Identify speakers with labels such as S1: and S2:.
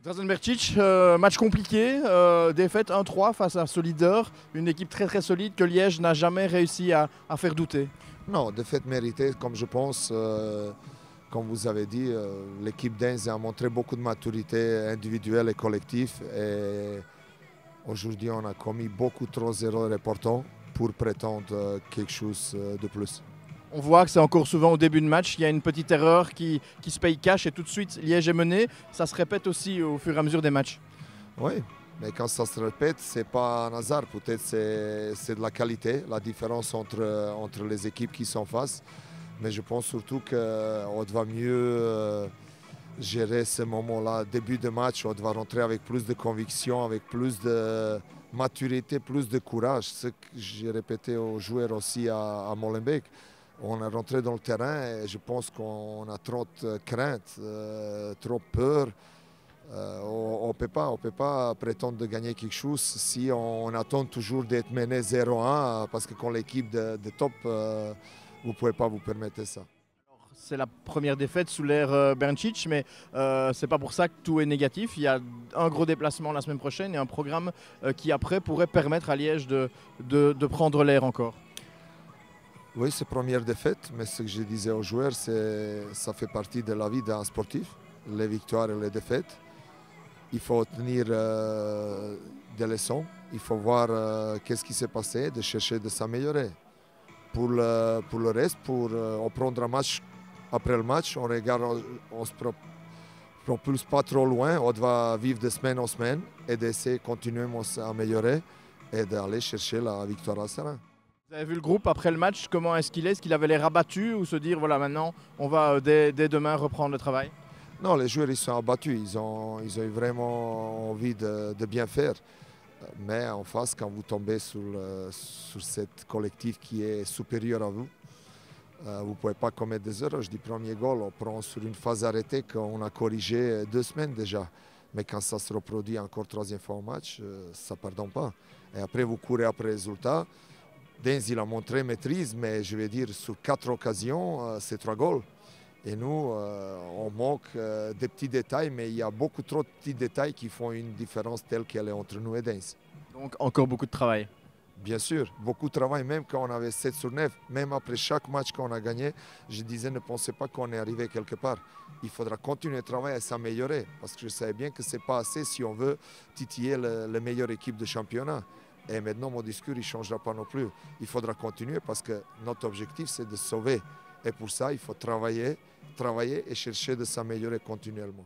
S1: Drazen Berčić, match compliqué, défaite 1-3 face à Solider, une équipe très très solide que Liège n'a jamais réussi à faire douter.
S2: Non, défaite méritée, comme je pense. Comme vous avez dit, l'équipe d'Ains a montré beaucoup de maturité individuelle et collective. Et aujourd'hui, on a commis beaucoup trop d'erreurs importantes pour prétendre quelque chose de plus.
S1: On voit que c'est encore souvent au début de match, il y a une petite erreur qui se paye cash et tout de suite Liège est mené. Ça se répète aussi au fur et à mesure des matchs.
S2: Oui, mais quand ça se répète, ce n'est pas un hasard. Peut-être c'est de la qualité, la différence entre les équipes qui sont en face. Mais je pense surtout qu'on doit mieux gérer ce moment-là. Début de match, on doit rentrer avec plus de conviction, avec plus de maturité, plus de courage. Ce que j'ai répété aux joueurs aussi à Molenbeek. On est rentré dans le terrain et je pense qu'on a trop de crainte, trop peur. On ne peut pas prétendre de gagner quelque chose si on attend toujours d'être mené 0-1 parce que quand l'équipe de top, vous ne pouvez pas vous permettre ça.
S1: C'est la première défaite sous l'ère Berčić, mais c'est pas pour ça que tout est négatif. Il y a un gros déplacement la semaine prochaine et un programme qui après pourrait permettre à Liège de prendre l'air encore.
S2: Oui, c'est première défaite, mais ce que je disais aux joueurs, ça fait partie de la vie d'un sportif, les victoires et les défaites. Il faut tenir des leçons, il faut voir qu'est-ce qui s'est passé, de chercher de s'améliorer. Pour le reste, on prendre un match après le match, on regarde, on se propulse pas trop loin, on doit vivre de semaine en semaine et d'essayer de continuer à s'améliorer et d'aller chercher la victoire à Serein.
S1: Vous avez vu le groupe après le match, comment est-ce qu'il est? Est-ce qu'il avait l'air abattu ou se dire voilà maintenant on va dès demain reprendre le travail?
S2: Non, les joueurs ils sont abattus, ils ont eu vraiment envie de bien faire. Mais en face, quand vous tombez sur cette collectif qui est supérieur à vous, vous ne pouvez pas commettre des erreurs. Je dis premier goal, on prend sur une phase arrêtée qu'on a corrigé 2 semaines déjà. Mais quand ça se reproduit encore 3e fois au match, ça ne pardonne pas. Et après, vous courez après le résultat. Dens, il a montré maîtrise, mais je vais dire sur 4 occasions, c'est 3 goals. Et nous, on manque des petits détails, mais il y a beaucoup trop de petits détails qui font une différence telle qu'elle est entre nous et Dens.
S1: Donc encore beaucoup de travail.
S2: Bien sûr, beaucoup de travail, même quand on avait 7 sur 9, même après chaque match qu'on a gagné, je disais ne pensez pas qu'on est arrivé quelque part. Il faudra continuer à travailler et s'améliorer, parce que je savais bien que ce n'est pas assez si on veut titiller la meilleure équipe de championnat. Et maintenant, mon discours, il ne changera pas non plus. Il faudra continuer parce que notre objectif, c'est de sauver. Et pour ça, il faut travailler et chercher de s'améliorer continuellement.